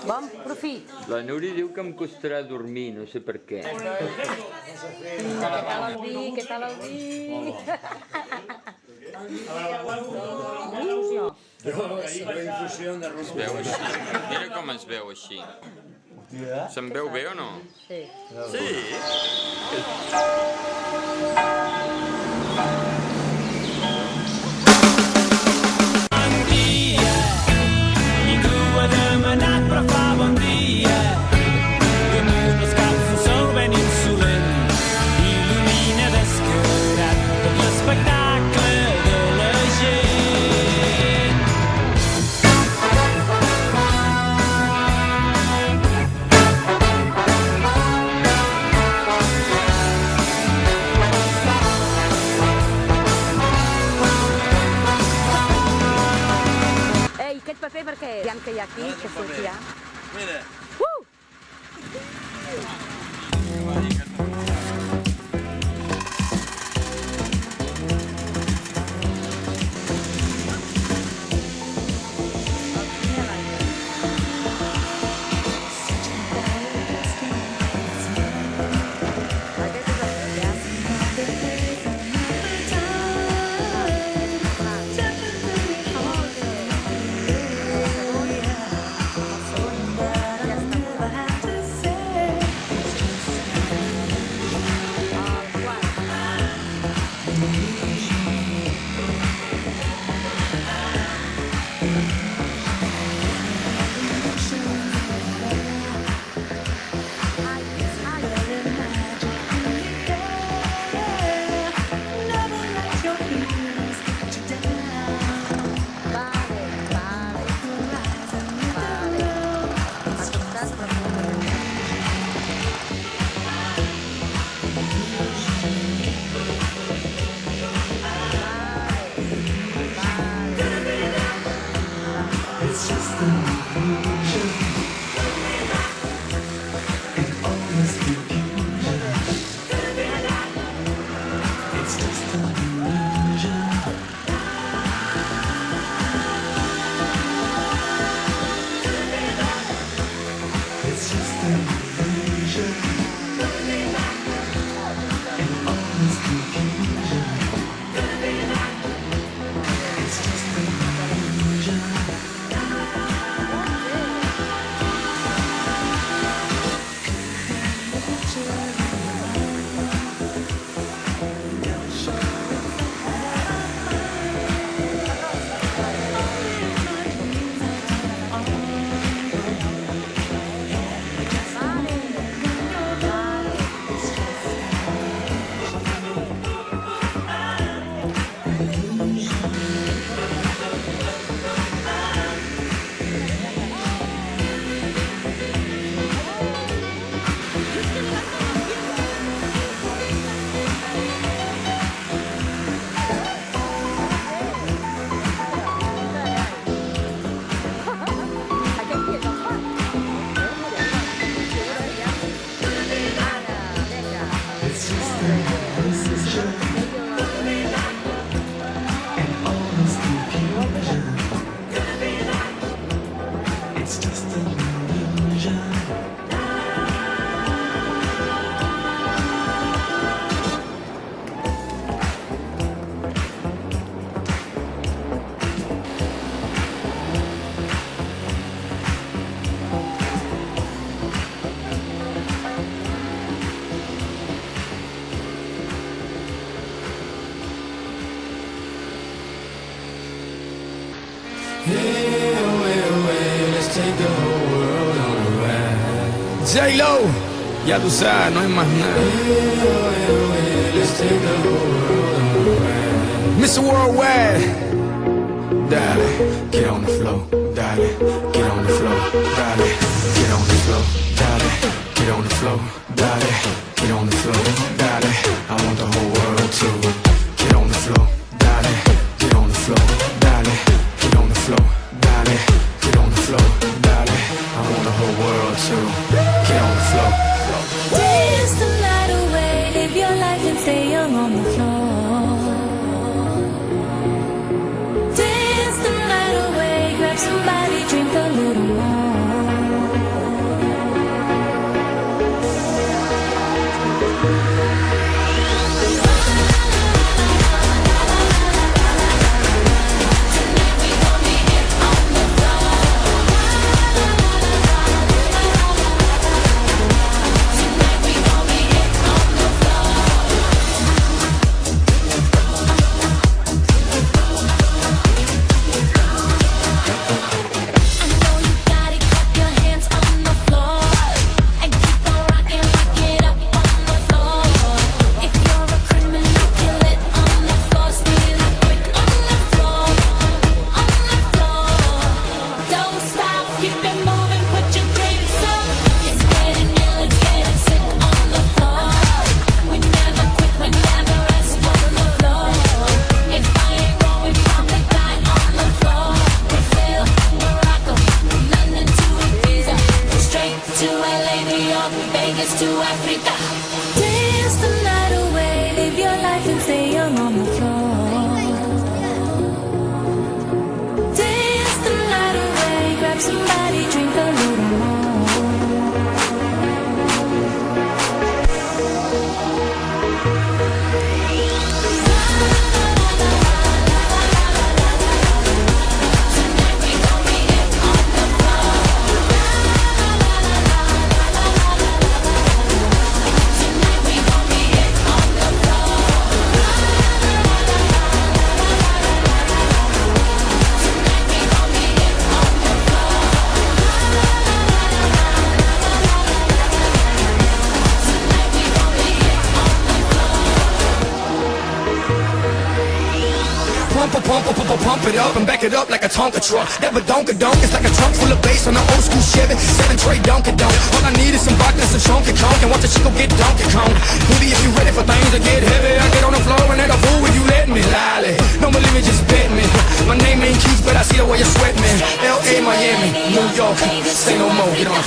Bon profit. La Núria diu que em costarà dormir, no sé per què. Què tal el vi? Què tal el vi? Es veu així. Mira com es veu així. Se'm veu bé o no? Sí. Sí? Ningú ha demanat però fa bon dia. Damunt els caps un sol ben insolent il·lumina descarat tot l'espectacle de la gent. Ei, aquest paper per què és? Aviam que hi ha aquí, que sortirà. Mira. Aquest és el ja. J-Lo, ya tú sabes, no hay más nada. Mr. Worldwide, dale, get on the floor, dale, get on the floor, dale, get on the floor, dale, get on the floor, dale, get on the floor, dale. I want the whole world to get on the floor, dale, get on the floor, dale, get on the floor, dale, get on the floor, dale. I want the whole world to get on the floor. Dance the night away, live your life and stay young on the floor. Dance the night away, grab somebody, drink a little more. to LA, New York, Vegas to Africa. Dance the night away, live your life and stay young on the floor. Dance the night away, grab somebody, drink a little more. Pump it up and back it up like a Tonka truck. That badonka-donk, it's like a trunk full of bass on an old school Chevy 7-tray Donkey-Donk. All I need is some vodka, some chunky conk, and watch the chico get Donkey Kong. Baby, if you ready for things to get heavy, I get on the floor and act a fool if you let me. Lolly, don't believe me, just bet me. My name ain't Keith, but I see the way you sweat me. L.A., Miami, New York, say no more, get on.